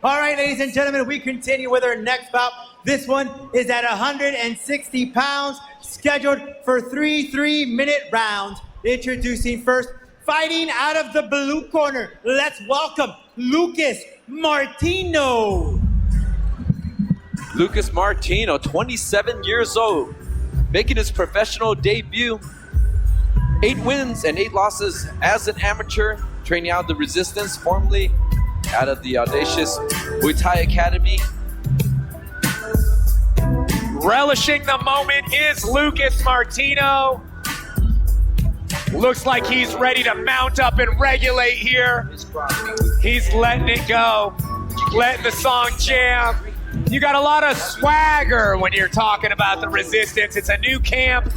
All right, ladies and gentlemen, we continue with our next bout. This one is at 160 pounds, scheduled for 3 3-minute rounds. Introducing first, fighting out of the blue corner, let's welcome Lucas Martino. Lucas Martino, 27 years old, making his professional debut. 8 wins and 8 losses as an amateur, training out the Resistance, formerly out of the audacious Muay Thai Academy. Relishing the moment is Lucas Martino. Looks like he's ready to mount up and regulate here. He's letting it go, letting the song jam. You got a lot of swagger when you're talking about the Resistance. It's a new camp,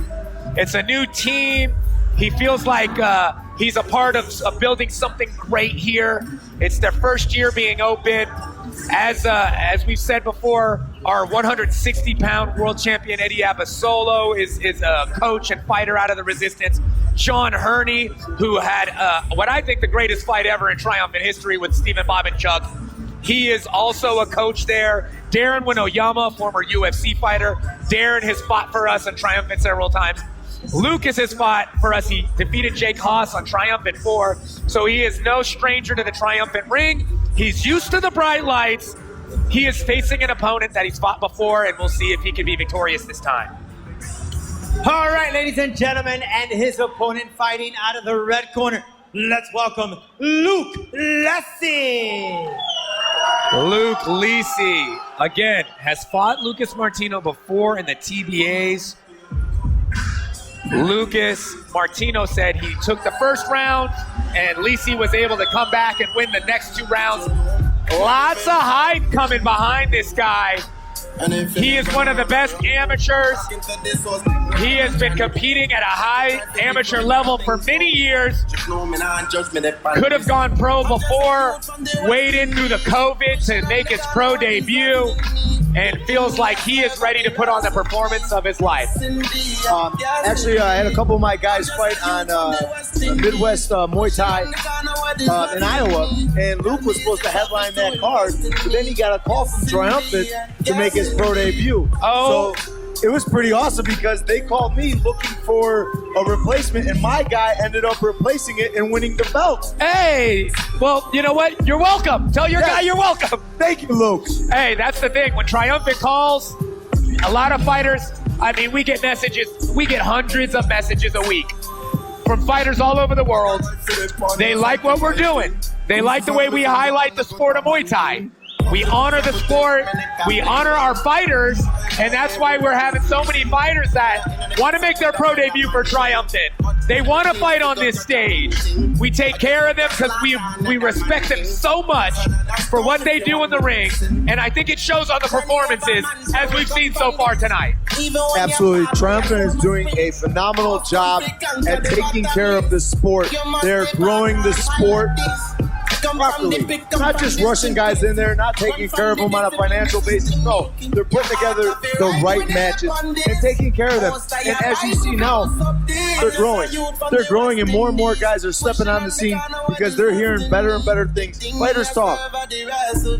it's a new team. He feels like he's a part of building something great here. It's their first year being open. As we've said before, our 160-pound world champion Eddie Abasolo is a coach and fighter out of the Resistance. John Herney, who had what I think the greatest fight ever in Triumphant history with Stephen Bob and Chuck. He is also a coach there. Darren Winoyama, former UFC fighter. Darren has fought for us in Triumphant several times. Lucas has fought for us. He defeated Jake Haas on Triumphant 4, so he is no stranger to the Triumphant ring. He's used to the bright lights. He is facing an opponent that he's fought before, and we'll see if he can be victorious this time. All right, ladies and gentlemen, and his opponent fighting out of the red corner, let's welcome Luke Lessei. Luke Lessei, again, has fought Lucas Martino before in the TBAs. Lucas Martino said he took the first round and Lessei was able to come back and win the next 2 rounds. Lots of hype coming behind this guy. He is one of the best amateurs. He has been competing at a high amateur level for many years. Could have gone pro before, waited through the COVID to make his pro debut, and feels like he is ready to put on the performance of his life. Actually, I had a couple of my guys fight on Midwest Muay Thai in Iowa, and Luke was supposed to headline that card, but then he got a call from Triumphant to make his pro debut. Oh. So it was pretty awesome because they called me looking for a replacement, and my guy ended up replacing it and winning the belt. Hey, well, you know what? You're welcome. Tell your guy you're welcome. Thank you, Luke. Hey, that's the thing. When Triumphant calls, a lot of fighters, I mean, we get messages. We get hundreds of messages a week from fighters all over the world. They like what we're doing. They like the way we highlight the sport of Muay Thai. We honor the sport, we honor our fighters, and that's why we're having so many fighters that want to make their pro debut for Triumphant. They want to fight on this stage. We take care of them because we respect them so much for what they do in the ring, and I think it shows on the performances as we've seen so far tonight. Absolutely. Triumphant is doing a phenomenal job at taking care of the sport. They're growing the sport properly. Not just rushing guys in there, not taking care of them on a financial basis. No, they're putting together the right matches and taking care of them. And as you see now, they're growing. They're growing, and more guys are stepping on the scene because they're hearing better and better things. Fighters talk.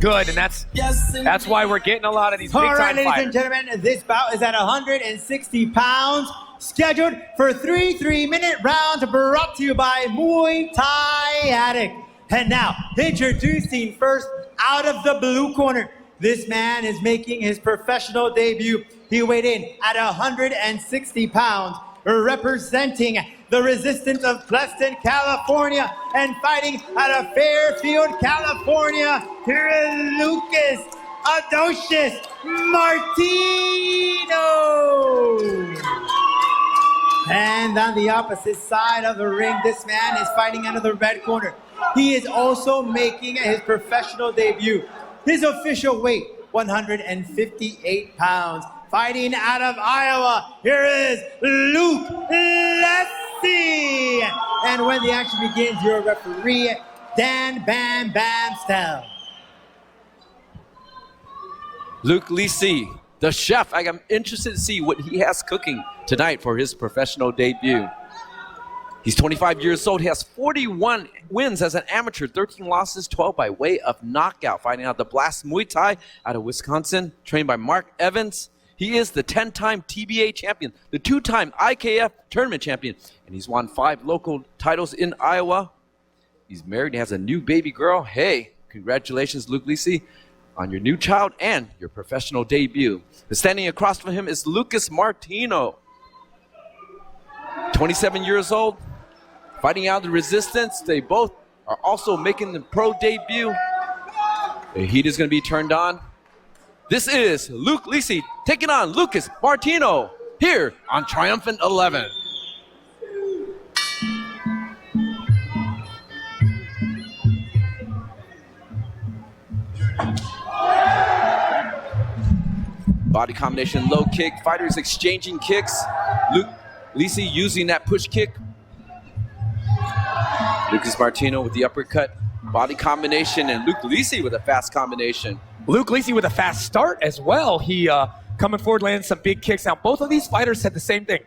Good, and that's why we're getting a lot of these big-time All right, ladies fighters. and gentlemen, this bout is at 160 pounds, scheduled for 3 3-minute rounds, brought to you by Muay Thai Addict. And now, introducing first out of the blue corner, this man is making his professional debut. He weighed in at 160 pounds, representing the Resistance of Pleasant, California, and fighting out of Fairfield, California, here is Lucas Adocious Martino. And on the opposite side of the ring, this man is fighting out of the red corner. He is also making his professional debut. His official weight, 158 pounds. Fighting out of Iowa, here is Luke Lessei. And when the action begins, your referee, Dan Bam Bam Stell. Luke Lessei, the chef. I'm interested to see what he has cooking tonight for his professional debut. He's 25 years old. He has 41 wins as an amateur, 13 losses, 12 by way of knockout. Fighting out the Blast Muay Thai out of Wisconsin, trained by Mark Evans. He is the 10-time TBA champion, the 2-time IKF tournament champion, and he's won 5 local titles in Iowa. He's married and has a new baby girl. Hey, congratulations, Luke Lessei, on your new child and your professional debut. And standing across from him is Lucas Martino, 27 years old, fighting out the Resistance. They both are also making the pro debut. The heat is going to be turned on. This is Luke Lessei taking on Lucas Martino here on Triumphant 11. Body combination, low kick. Fighters exchanging kicks. Luke Lessei using that push kick. Lucas Martino with the uppercut. Body combination, and Luke Lessei with a fast combination. Luke Lessei with a fast start as well. He coming forward, landing some big kicks. Now, both of these fighters said the same thing.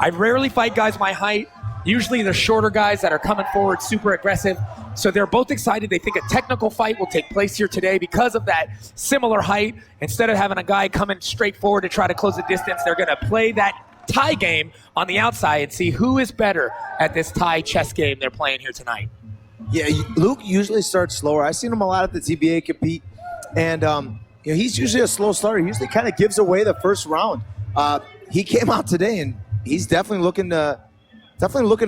I rarely fight guys my height. Usually they're shorter guys that are coming forward super aggressive. So they're both excited. They think a technical fight will take place here today because of that similar height. Instead of having a guy coming straight forward to try to close the distance, they're going to play that tie game on the outside and see who is better at this tie chess game they're playing here tonight. Yeah, Luke usually starts slower. I've seen him a lot at the TBA compete, and he's usually a slow starter. He usually kind of gives away the first round. He came out today, and he's definitely looking to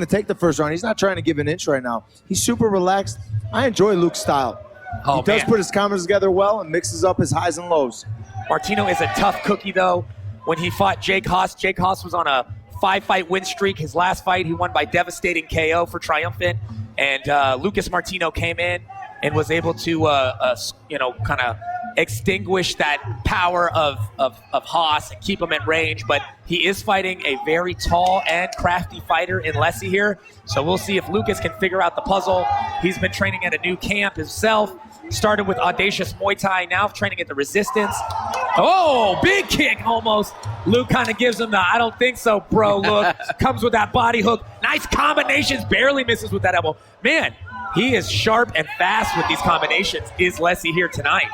take the first round. He's not trying to give an inch right now. He's super relaxed. I enjoy Luke's style. He does put his combos together well and mixes up his highs and lows. Martino is a tough cookie, though. When he fought Jake Haas was on a 5-fight win streak. His last fight, he won by devastating KO for Triumphant. And Lucas Martino came in and was able to, kind of extinguish that power of Haas and keep him at range. But he is fighting a very tall and crafty fighter in Lessei here. So we'll see if Lucas can figure out the puzzle. He's been training at a new camp himself. Started with Audacious Muay Thai, now training at the Resistance. Oh, big kick almost. Luke kind of gives him the, I don't think so, bro, look. Comes with that body hook. Nice combinations, barely misses with that elbow. Man, he is sharp and fast with these combinations. Is Lessei here tonight?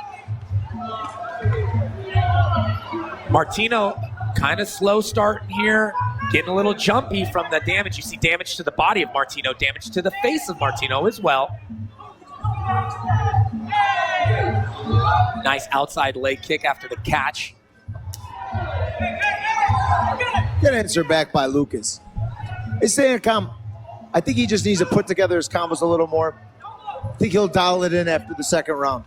Martino kind of slow starting here, getting a little jumpy from the damage. You see damage to the body of Martino, damage to the face of Martino as well. Nice outside leg kick after the catch. Good answer back by Lucas. He's saying, I think he just needs to put together his combos a little more. I think he'll dial it in after the second round.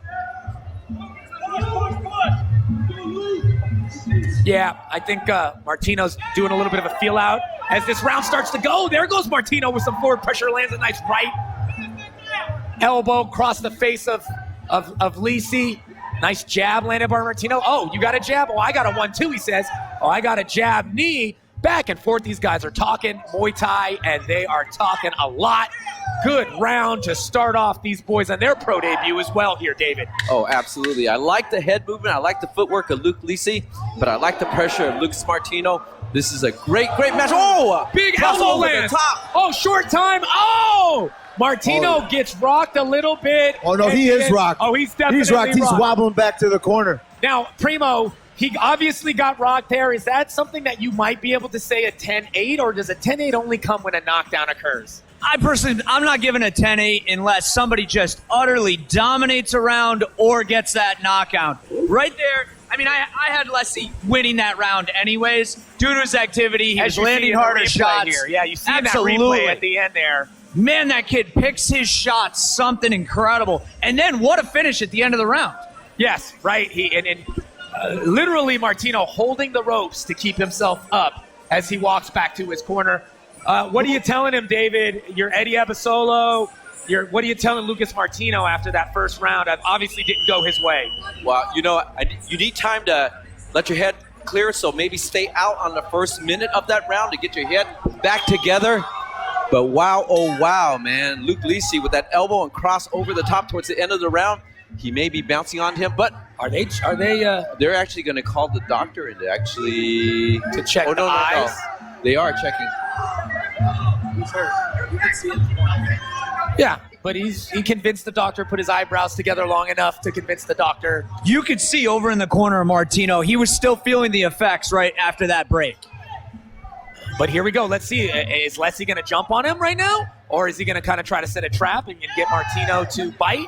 Yeah, I think Martino's doing a little bit of a feel out as this round starts to go. There goes Martino with some forward pressure, lands a nice right elbow across the face of Lessei. Nice jab landed by Martino. Oh, you got a jab? Oh, I got a 1-2, he says. Oh, I got a jab knee. Back and forth, these guys are talking Muay Thai, and they are talking a lot. Good round to start off these boys on their pro debut as well here, David. Oh, absolutely. I like the head movement. I like the footwork of Luke Lessei, but I like the pressure of Lucas Martino. This is a great match. Oh, big elbow lands. Oh, short time. Oh! Martino gets rocked a little bit. Oh, no, he is rocked. Oh, he's definitely rocked. He's wobbling back to the corner. Now, Primo, he obviously got rocked there. Is that something that you might be able to say a 10-8, or does a 10-8 only come when a knockdown occurs? I'm not giving a 10-8 unless somebody just utterly dominates a round or gets that knockout. Right there, I mean, I had Lessei winning that round anyways. Due to his activity, he was landing harder shots. Here. Yeah, you see that replay at the end there. Man, that kid picks his shots, something incredible. And then what a finish at the end of the round. Yes, right. Literally Martino holding the ropes to keep himself up as he walks back to his corner. What are you telling him, David? You're Eddie Abasolo. What are you telling Lucas Martino after that first round? That obviously didn't go his way. Well, you need time to let your head clear, so maybe stay out on the first minute of that round to get your head back together. But wow, oh wow, man. Luke Lessei with that elbow and cross over the top towards the end of the round. He may be bouncing on him, but they're actually going to call the doctor in to check the eyes? No. They are checking. He's hurt. You can see it. Yeah, but he convinced the doctor, put his eyebrows together long enough to convince the doctor. You could see over in the corner of Martino, he was still feeling the effects right after that break. But here we go. Let's see. Is Lessei going to jump on him right now? Or is he going to kind of try to set a trap and get Martino to bite?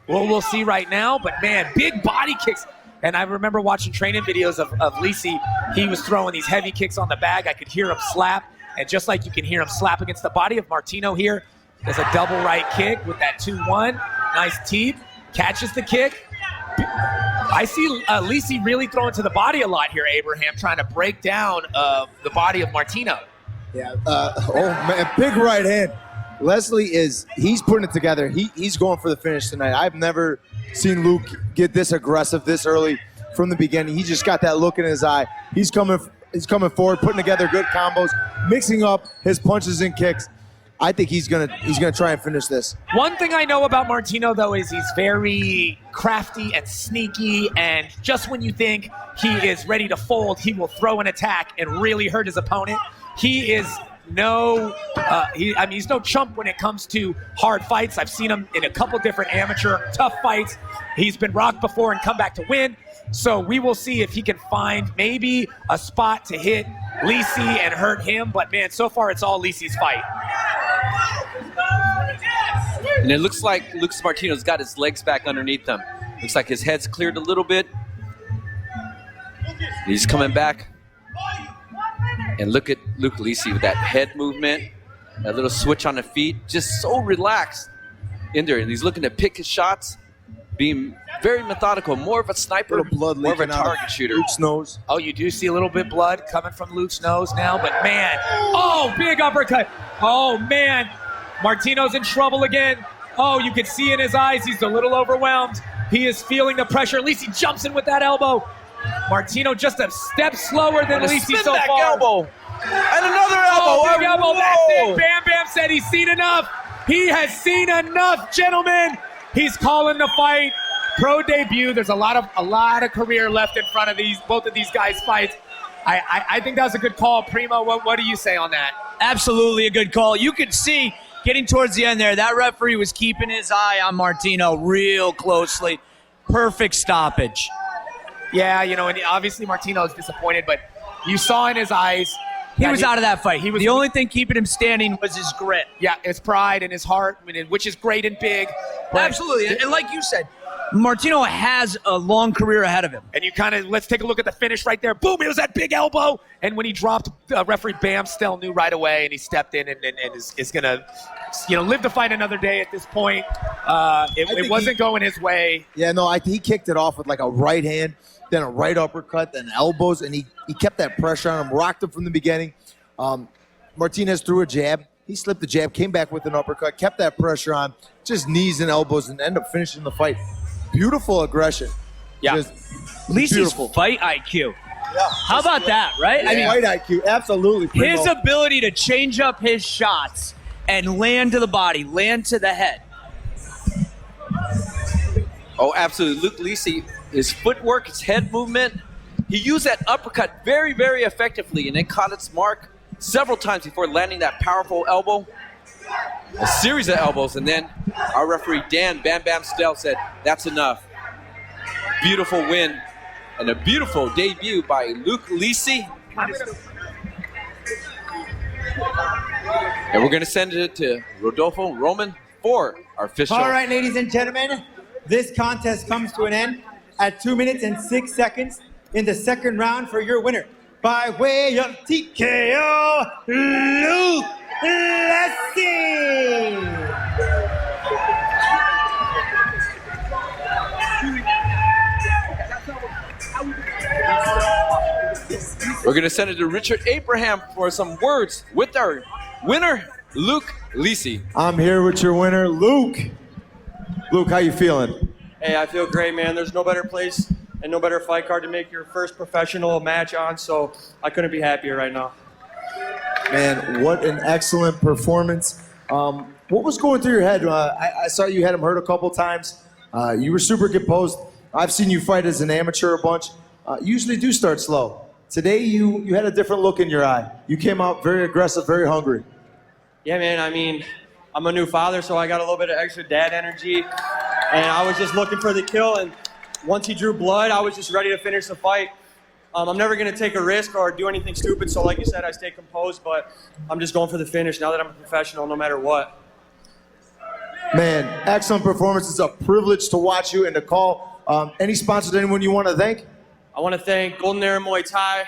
Well, we'll see right now. But, man, big body kicks. And I remember watching training videos of Lessei. He was throwing these heavy kicks on the bag. I could hear him slap. And just like you can hear him slap against the body of Martino here, there's a double right kick with that 2-1. Nice teep. Catches the kick. I see Lessei really throwing to the body a lot here, Abraham, trying to break down the body of Martino. Yeah. Oh, man, big right hand. Lessei he's putting it together. He's going for the finish tonight. I've never seen Luke get this aggressive this early from the beginning. He just got that look in his eye. He's coming forward, putting together good combos, mixing up his punches and kicks. I think he's gonna try and finish this. One thing I know about Martino, though, is he's very crafty and sneaky, and just when you think he is ready to fold, he will throw an attack and really hurt his opponent. He is he's no chump when it comes to hard fights. I've seen him in a couple different amateur tough fights. He's been rocked before and come back to win. So we will see if he can find maybe a spot to hit Lessei and hurt him. But, man, so far it's all Lessei's fight. And it looks like Lucas Martino's got his legs back underneath him. Looks like his head's cleared a little bit. He's coming back. And look at Luke Lessei with that head movement, that little switch on the feet, just so relaxed in there. And he's looking to pick his shots, being very methodical, more of a sniper, blood more of a target shooter. Luke's nose. Oh, you do see a little bit blood coming from Luke's nose now, but man, oh, big uppercut. Oh, man, Martino's in trouble again. Oh, you can see in his eyes he's a little overwhelmed. He is feeling the pressure. Lessei jumps in with that elbow. Martino just a step slower than Lessei so far. Elbow. And another elbow. Oh, big elbow. That's it. Bam Bam said he's seen enough. He has seen enough, gentlemen. He's calling the fight. Pro debut. There's a lot of career left in front of both of these guys' fights. I think that was a good call. Primo, what do you say on that? Absolutely a good call. You could see getting towards the end there, that referee was keeping his eye on Martino real closely. Perfect stoppage. Yeah, and obviously Martino is disappointed, but you saw in his eyes. He was out of that fight. The only thing keeping him standing was his grit. Yeah, his pride and his heart, which is great and big. Absolutely. And like you said, Martino has a long career ahead of him. And you let's take a look at the finish right there. Boom, it was that big elbow. And when he dropped, referee Bam Stell knew right away, and he stepped in and is going to live to fight another day at this point. It wasn't going his way. Yeah, no, he kicked it off with like a right hand, then a right uppercut, then elbows, and he kept that pressure on him, rocked him from the beginning. Martinez threw a jab. He slipped the jab, came back with an uppercut, kept that pressure on, just knees and elbows, and ended up finishing the fight. Beautiful aggression. Yeah. Lessei's fight IQ. Yeah. How about that, right? Yeah, fight IQ, absolutely. Primo. His ability to change up his shots and land to the body, land to the head. Oh, absolutely. Luke Lessei, his footwork, his head movement, he used that uppercut very, very effectively, and it caught its mark several times before landing that powerful elbow. A series of elbows, and then our referee Dan Bam Bam Stell said, that's enough. Beautiful win and a beautiful debut by Luke Lessei. And we're going to send it to Rodolfo Roman for our official. All right, ladies and gentlemen, this contest comes to an end at 2 minutes and 6 seconds in the second round for your winner. By way of TKO, Luke Lessei. We're going to send it to Richard Abraham for some words with our winner, Luke Lessei. I'm here with your winner, Luke. Luke, how you feeling? Hey, I feel great, man. There's no better place and no better fight card to make your first professional match on, so I couldn't be happier right now. Man, what an excellent performance. What was going through your head? I saw you had him hurt a couple times. You were super composed. I've seen you fight as an amateur a bunch. You usually do start slow. Today, you had a different look in your eye. You came out very aggressive, very hungry. Yeah, man, I mean, I'm a new father, so I got a little bit of extra dad energy. And I was just looking for the kill, and once he drew blood, I was just ready to finish the fight. I'm never going to take a risk or do anything stupid, so like you said, I stay composed, but I'm just going for the finish now that I'm a professional, no matter what. Man, excellent performance. It's a privilege to watch you and to call. Any sponsors, anyone you want to thank? I want to thank Golden Era Muay Thai,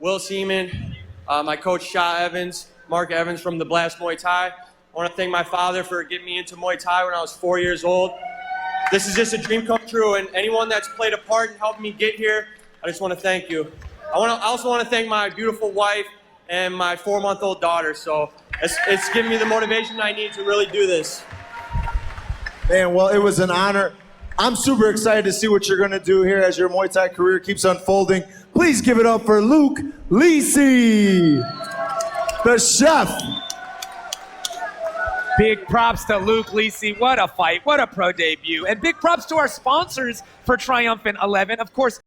Will Seaman, my coach Shaw Evans, Mark Evans from the Blast Muay Thai. I want to thank my father for getting me into Muay Thai when I was 4 years old. This is just a dream come true, and anyone that's played a part in helping me get here, I just want to thank you. I also want to thank my beautiful wife and my 4-month-old daughter. So it's given me the motivation I need to really do this. Man, well, it was an honor. I'm super excited to see what you're going to do here as your Muay Thai career keeps unfolding. Please give it up for Luke Lessei, the chef. Big props to Luke Lessei. What a fight. What a pro debut. And big props to our sponsors for Triumphant 11. Of course,